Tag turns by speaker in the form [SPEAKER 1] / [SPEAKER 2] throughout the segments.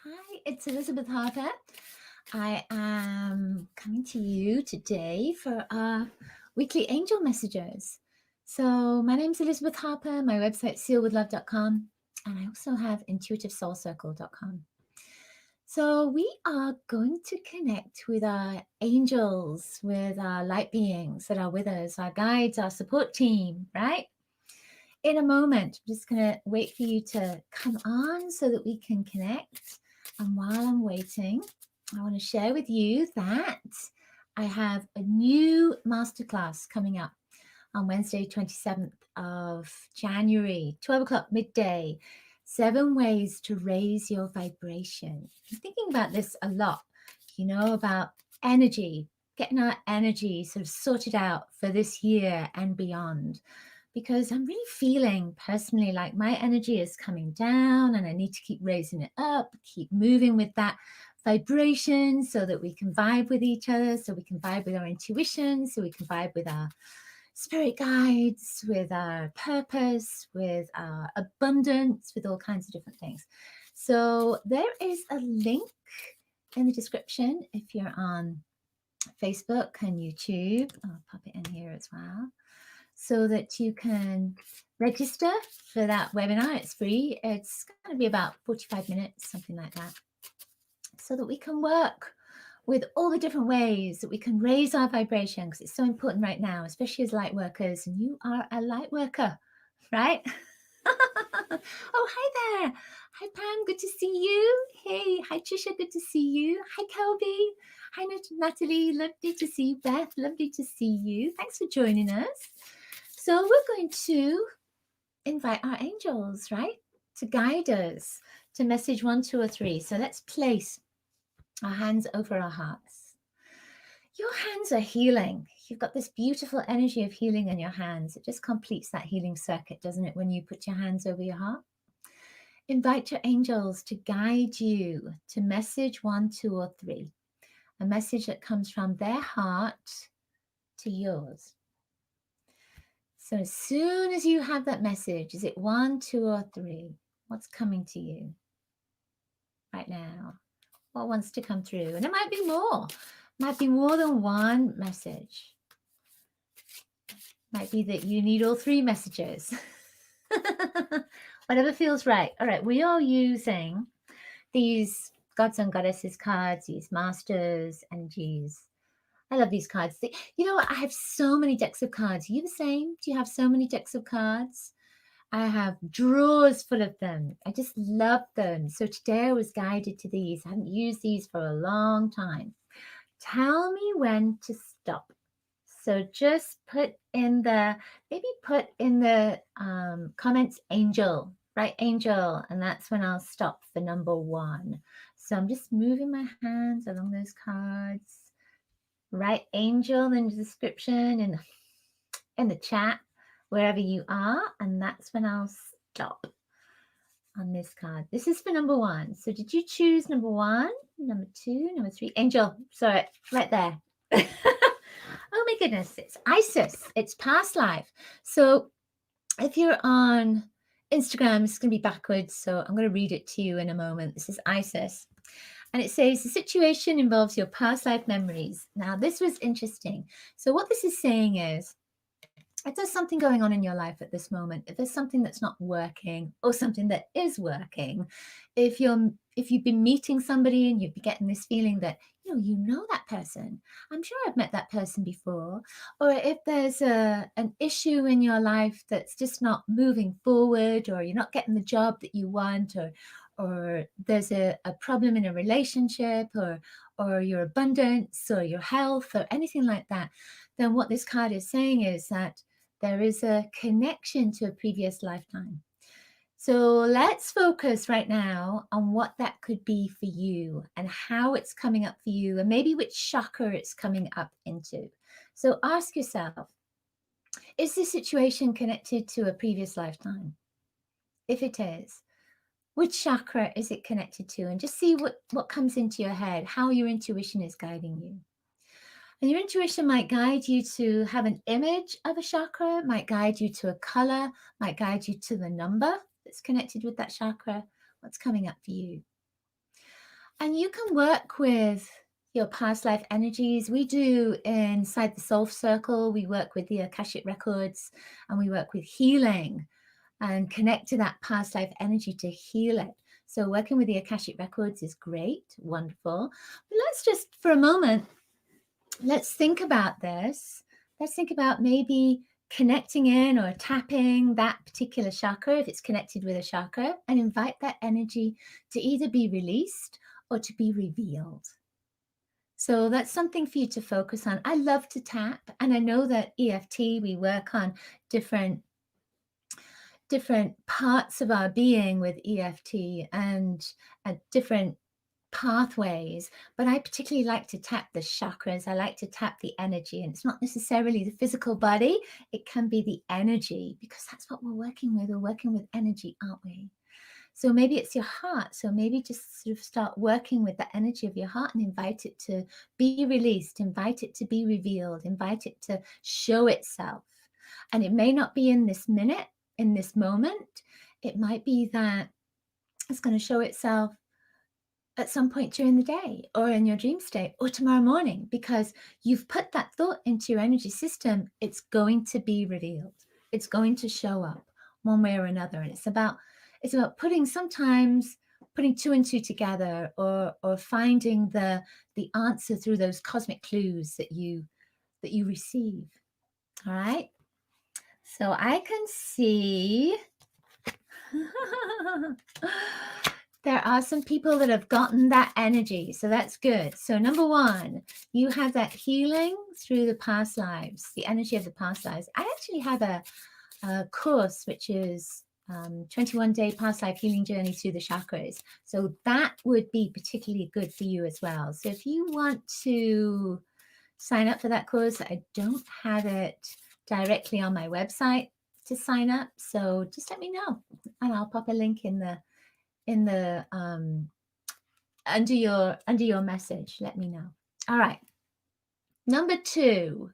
[SPEAKER 1] Hi, it's Elizabeth Harper. I am coming to you today for our weekly angel messages. So, my name's Elizabeth Harper. My website's sealwithlove.com, and I also have intuitivesoulcircle.com. So, we are going to connect with our angels, with our light beings that are with us, our guides, our support team, right? In a moment, I'm just going to wait for you to come on so that we can connect. And while I'm waiting, I want to share with you that I have a new masterclass coming up on Wednesday, 27th of January, 12 o'clock midday. 7 ways to raise your vibration. I'm thinking about this a lot, about energy, getting our energy sort of sorted out for this year and beyond. Because I'm really feeling personally like my energy is coming down and I need to keep raising it up, keep moving with that vibration so that we can vibe with each other, so we can vibe with our intuition, so we can vibe with our spirit guides, with our purpose, with our abundance, with all kinds of different things. So there is a link in the description if you're on Facebook and YouTube. I'll pop it in here as well, so that you can register for that webinar. It's free. It's going to be about 45 minutes, something like that, so that we can work with all the different ways that we can raise our vibration, because it's so important right now, especially as light workers. And you are a light worker, right? Oh, hi there. Hi, Pam. Good to see you. Hey, hi, Trisha. Good to see you. Hi, Kelby. Hi, Natalie. Lovely to see you. Beth, lovely to see you. Thanks for joining us. So we're going to invite our angels, right, to guide us to message 1, 2, or 3. So let's place our hands over our hearts. Your hands are healing. You've got this beautiful energy of healing in your hands. It just completes that healing circuit, doesn't it, when you put your hands over your heart? Invite your angels to guide you to message 1, 2, or 3. A message that comes from their heart to yours. So as soon as you have that message, is it 1, 2, or 3? What's coming to you right now? What wants to come through? And it might be more. It might be more than one message. It might be that you need all 3 messages. Whatever feels right. All right, we are using these gods and goddesses cards, these masters energies. I love these cards. I have so many decks of cards. Are you the same? Do you have so many decks of cards? I have drawers full of them. I just love them. So today I was guided to these. I haven't used these for a long time. Tell me when to stop. So just put in the comments angel, right? Angel. And that's when I'll stop for number 1. So I'm just moving my hands along those cards. Write angel in the description in the chat, wherever you are, and that's when I'll stop on this card. This is for number 1. So did you choose number 1, number 2, number 3? Angel, sorry, right there. Oh my goodness, it's Isis. It's past life. So if you're on Instagram, it's going to be backwards, so I'm going to read it to you in a moment. This is Isis. And it says, the situation involves your past life memories. Now, this was interesting. So what this is saying is, if there's something going on in your life at this moment, if there's something that's not working or something that is working, if you've been meeting somebody and you've been getting this feeling that, you know that person, I'm sure I've met that person before, or if there's an issue in your life that's just not moving forward, or you're not getting the job that you want, or there's a problem in a relationship, or your abundance or your health or anything like that, then what this card is saying is that there is a connection to a previous lifetime. So let's focus right now on what that could be for you and how it's coming up for you, and maybe which chakra it's coming up into. So ask yourself, is this situation connected to a previous lifetime? If it is, which chakra is it connected to? And just see what comes into your head, how your intuition is guiding you. And your intuition might guide you to have an image of a chakra, might guide you to a color, might guide you to the number that's connected with that chakra. What's coming up for you? And you can work with your past life energies. We do inside the Soul Circle, we work with the Akashic Records, and we work with healing and connect to that past life energy to heal it. So working with the Akashic Records is great, wonderful. But let's just, for a moment, let's think about this. Let's think about maybe connecting in or tapping that particular chakra, if it's connected with a chakra, and invite that energy to either be released or to be revealed. So that's something for you to focus on. I love to tap, and I know that EFT, we work on different parts of our being with EFT and different pathways, but I particularly like to tap the chakras. I like to tap the energy, and it's not necessarily the physical body, it can be the energy, because that's what we're working with. We're working with energy, aren't we? So maybe it's your heart. So maybe just sort of start working with the energy of your heart and invite it to be released, invite it to be revealed, invite it to show itself. And it may not be in this minute, in this moment. It might be that it's going to show itself at some point during the day or in your dream state or tomorrow morning, because you've put that thought into your energy system. It's going to be revealed. It's going to show up one way or another. And it's about sometimes putting two and two together, or finding the answer through those cosmic clues that you receive. All right. So I can see there are some people that have gotten that energy. So that's good. So number one, you have that healing through the past lives, the energy of the past lives. I actually have a course, which is 21-day past life healing journey through the chakras. So that would be particularly good for you as well. So if you want to sign up for that course, I don't have it directly on my website to sign up. So just let me know, and I'll pop a link in the under your message. Let me know. All right. Number two.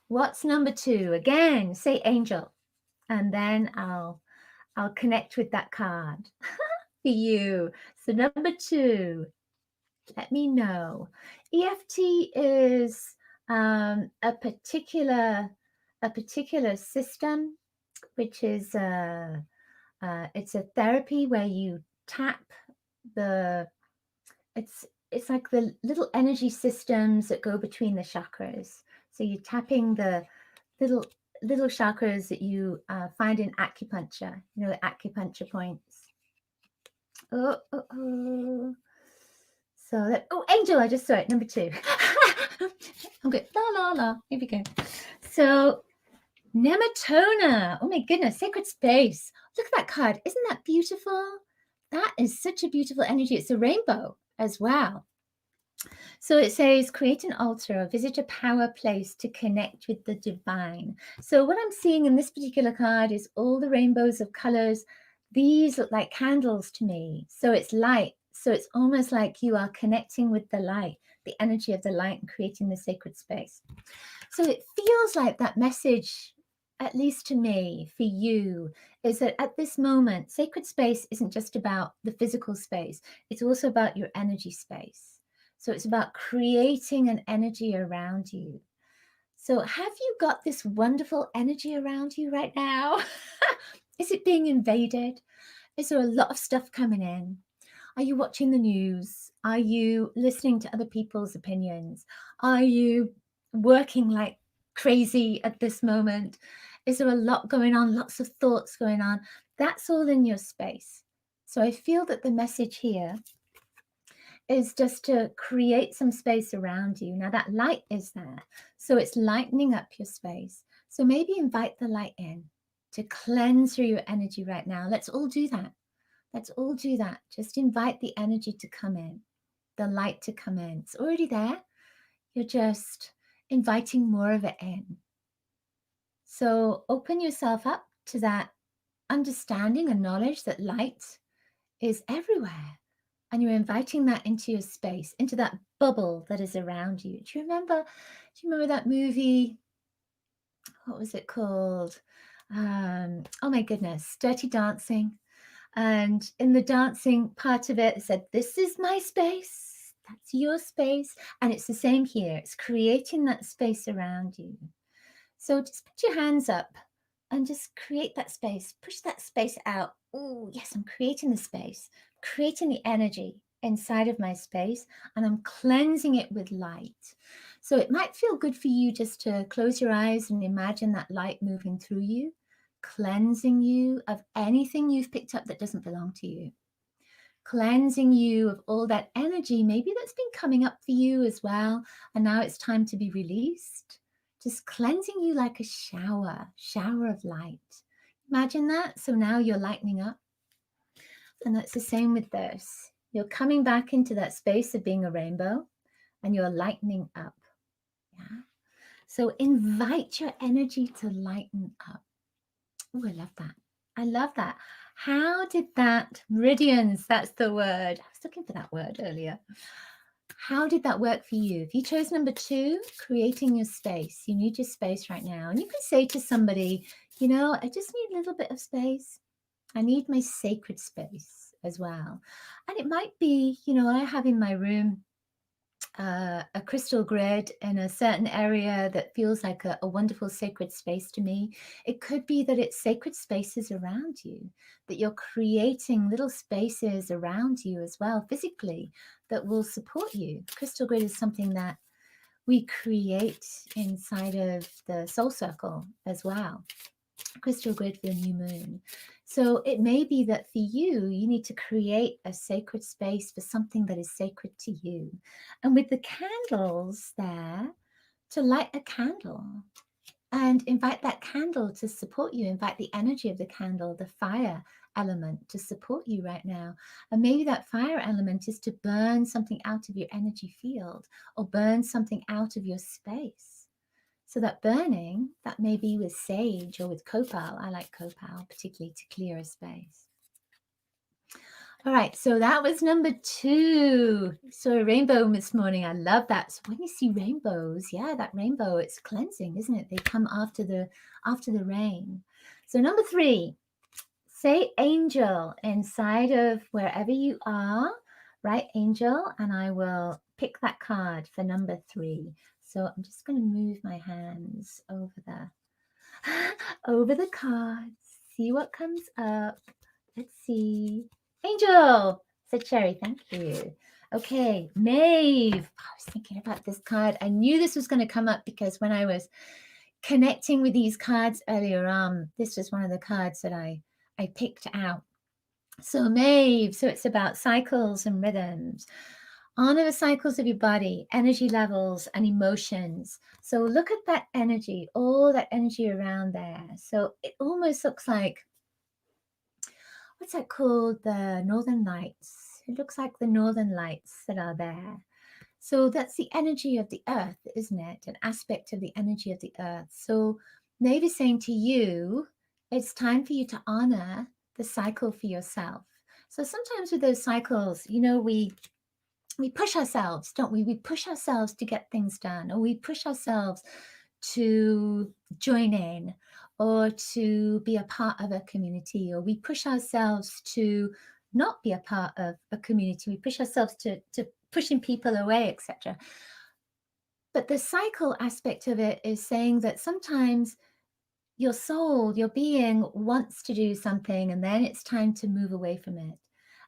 [SPEAKER 1] What's number two? Again, say angel, and then I'll connect with that card for you. So number two, let me know. EFT is a particular system, which is it's a therapy where you tap it's like the little energy systems that go between the chakras. So you're tapping the little chakras that you find in acupuncture, the acupuncture points. Oh. So that, angel, I just saw it, number two. I'm good. La. Here we go. So Nematona. Oh my goodness, sacred space. Look at that card. Isn't that beautiful? That is such a beautiful energy. It's a rainbow as well. So it says, create an altar or visit a power place to connect with the divine. So what I'm seeing in this particular card is all the rainbows of colors. These look like candles to me. So it's light. So it's almost like you are connecting with the light, the energy of the light, and creating the sacred space. So it feels like that message, at least to me, for you, is that at this moment, sacred space isn't just about the physical space. It's also about your energy space. So it's about creating an energy around you. So have you got this wonderful energy around you right now? Is it being invaded? Is there a lot of stuff coming in? Are you watching the news? Are you listening to other people's opinions? Are you working like crazy at this moment? Is there a lot going on? Lots of thoughts going on? That's all in your space. So I feel that the message here is just to create some space around you. Now that light is there, so it's lightening up your space. So maybe invite the light in to cleanse through your energy right now. Let's all do that. Let's all do that. Just invite the energy to come in, the light to come in. It's already there. You're just inviting more of it in. So open yourself up to that understanding and knowledge that light is everywhere. And you're inviting that into your space, into that bubble that is around you. Do you remember that movie? What was it called? Oh my goodness, Dirty Dancing. And in the dancing part of it, it said, this is my space, that's your space. And it's the same here. It's creating that space around you. So just put your hands up and just create that space. Push that space out. Oh, yes, I'm creating the space, creating the energy inside of my space, and I'm cleansing it with light. So it might feel good for you just to close your eyes and imagine that light moving through you, cleansing you of anything you've picked up that doesn't belong to you, cleansing you of all that energy maybe that's been coming up for you as well, and now it's time to be released. Just cleansing you like a shower of light. Imagine that. So now you're lightening up. And that's the same with this. You're coming back into that space of being a rainbow and you're lightening up. Yeah. So invite your energy to lighten up. Oh, I love that. I love that. How did that, meridians, that's the word. I was looking for that word earlier. How did that work for you? If you chose number 2, creating your space, you need your space right now. And you can say to somebody, you know, I just need a little bit of space. I need my sacred space as well. And it might be, you know, I have in my room a crystal grid in a certain area that feels like a wonderful sacred space to me. It could be that it's sacred spaces around you, that you're creating little spaces around you as well, physically, that will support you. Crystal grid is something that we create inside of the soul circle as well. Crystal grid for the new moon. So it may be that for you, you need to create a sacred space for something that is sacred to you. And with the candles there, to light a candle and invite that candle to support you, invite the energy of the candle, the fire element to support you right now. And maybe that fire element is to burn something out of your energy field or burn something out of your space. So that burning, that may be with sage or with copal. I like copal, particularly to clear a space. All right, so that was number 2. Saw a rainbow this morning. I love that. So when you see rainbows, yeah, that rainbow, it's cleansing, isn't it? They come after the rain. So number 3, say angel inside of wherever you are. Write angel, and I will pick that card for number 3. So I'm just going to move my hands over the cards, see what comes up. Let's see. Angel, said Sherry, thank you. Okay, Maeve. I was thinking about this card. I knew this was going to come up because when I was connecting with these cards earlier on, this was one of the cards that I picked out. So Maeve, so it's about cycles and rhythms. Honor the cycles of your body, energy levels and emotions. So look at that energy, all that energy around there. So it almost looks like, what's that called? The Northern Lights. It looks like the Northern Lights that are there. So that's the energy of the earth, isn't it? An aspect of the energy of the earth. So maybe saying to you, it's time for you to honor the cycle for yourself. So sometimes with those cycles, you know, we push ourselves, don't we? We push ourselves to get things done, or we push ourselves to join in or to be a part of a community, or we push ourselves to not be a part of a community. We push ourselves to pushing people away, etc. But the cycle aspect of it is saying that sometimes your soul, your being wants to do something, and then it's time to move away from it.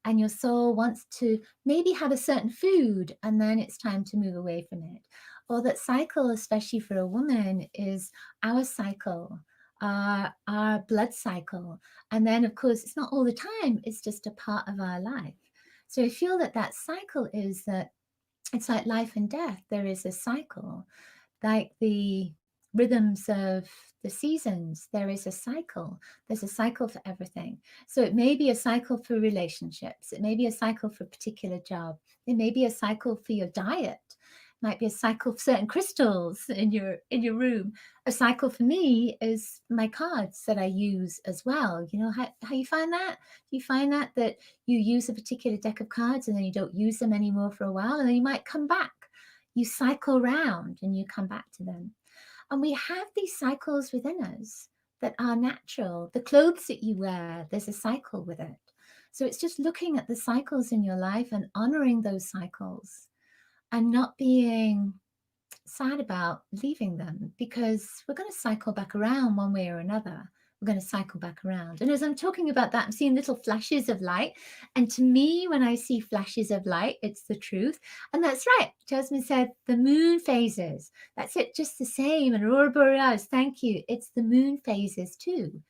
[SPEAKER 1] And your soul wants to maybe have a certain food, and then it's time to move away from it. Or that cycle, especially for a woman, is our cycle, our blood cycle. And then, of course, it's not all the time, it's just a part of our life. So I feel that that cycle is that it's like life and death. There is a cycle, like the rhythms of the seasons. There is a cycle. There's a cycle for everything. So it may be a cycle for relationships. It may be a cycle for a particular job. It may be a cycle for your diet. It might be a cycle for certain crystals in your room. A cycle for me is my cards that I use as well. You know how you find that? You find that you use a particular deck of cards and then you don't use them anymore for a while, and then you might come back. You cycle round and you come back to them. And we have these cycles within us that are natural. The clothes that you wear, there's a cycle with it. So it's just looking at the cycles in your life and honoring those cycles and not being sad about leaving them, because we're going to cycle back around one way or another. We're going to cycle back around. And as I'm talking about that, I'm seeing little flashes of light. And to me, when I see flashes of light, it's the truth. And that's right. Jasmine said the moon phases. That's it, just the same. And Aurora Borealis, thank you. It's the moon phases too.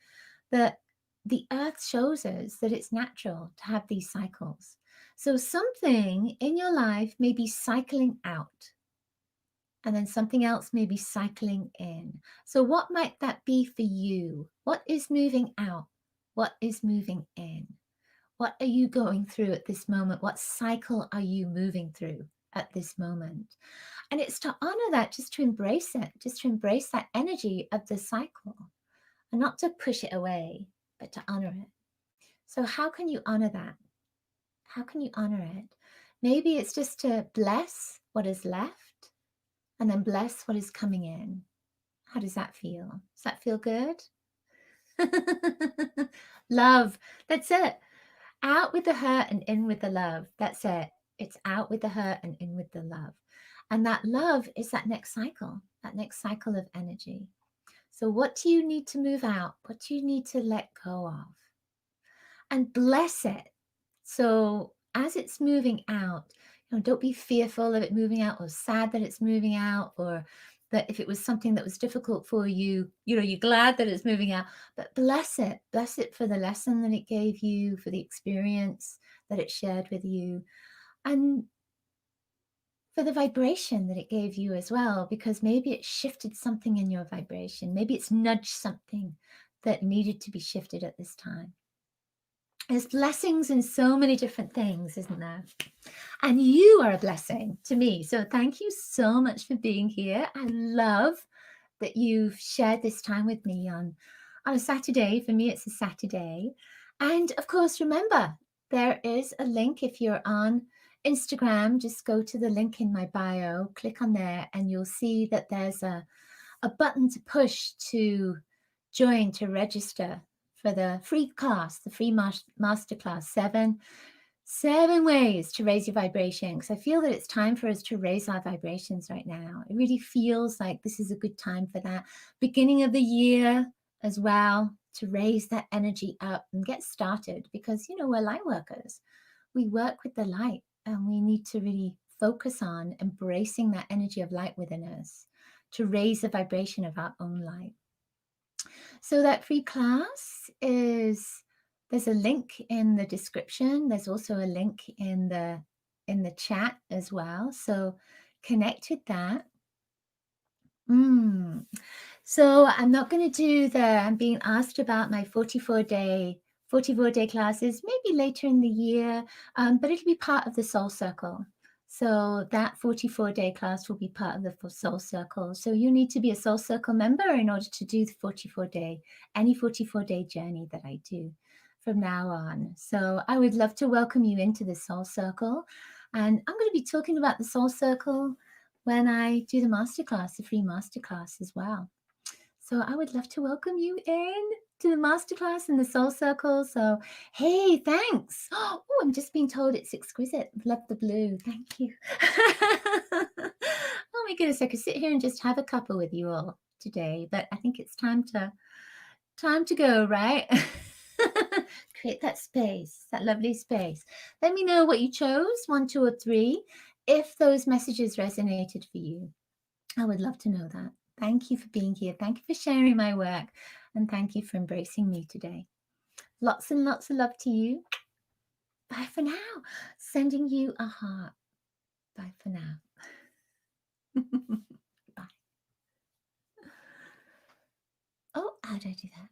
[SPEAKER 1] That the earth shows us that it's natural to have these cycles. So something in your life may be cycling out, and then something else may be cycling in. So what might that be for you? What is moving out? What is moving in? What are you going through at this moment? What cycle are you moving through at this moment? And it's to honor that, just to embrace it, just to embrace that energy of the cycle and not to push it away, but to honor it. So how can you honor that? How can you honor it? Maybe it's just to bless what is left and then bless what is coming in. How does that feel? Does that feel good? Love. That's it. Out with the hurt and in with the love. That's it. It's out with the hurt and in with the love. And that love is that next cycle of energy. So what do you need to move out? What do you need to let go of? And bless it. So as it's moving out, don't be fearful of it moving out or sad that it's moving out, or that if it was something that was difficult for you, you're glad that it's moving out, but bless it. Bless it for the lesson that it gave you, for the experience that it shared with you, and for the vibration that it gave you as well, because maybe it shifted something in your vibration. Maybe it's nudged something that needed to be shifted at this time. There's blessings in so many different things, isn't there? And you are a blessing to me. So thank you so much for being here. I love that you've shared this time with me on a Saturday. For me, it's a Saturday. And of course, remember, there is a link. If you're on Instagram, just go to the link in my bio, click on there, and you'll see that there's a button to push to join, to register for the free class, the free masterclass, seven ways to raise your vibration. Because I feel that it's time for us to raise our vibrations right now. It really feels like this is a good time for that. Beginning of the year as well, to raise that energy up and get started, because we're light workers. We work with the light, and we need to really focus on embracing that energy of light within us to raise the vibration of our own light. So that free class there's a link in the description. There's also a link in the chat as well. So connect with that. So I'm not going to do I'm being asked about my 44-day classes, maybe later in the year, but it'll be part of the Soul Circle. So that 44-day class will be part of the Soul Circle. So you need to be a Soul Circle member in order to do the any 44-day journey that I do from now on. So I would love to welcome you into the Soul Circle. And I'm going to be talking about the Soul Circle when I do the masterclass, the free masterclass as well. So I would love to welcome you in to the masterclass in the Soul Circle. So, hey, thanks. Oh, I'm just being told it's exquisite. Love the blue. Thank you. Oh my goodness, I could sit here and just have a cuppa with you all today, but I think it's time to go, right? Create that space, that lovely space. Let me know what you chose, 1, 2, or 3, if those messages resonated for you. I would love to know that. Thank you for being here. Thank you for sharing my work. And thank you for embracing me today. Lots and lots of love to you. Bye for now. Sending you a heart. Bye for now. Bye. Oh, how do I do that?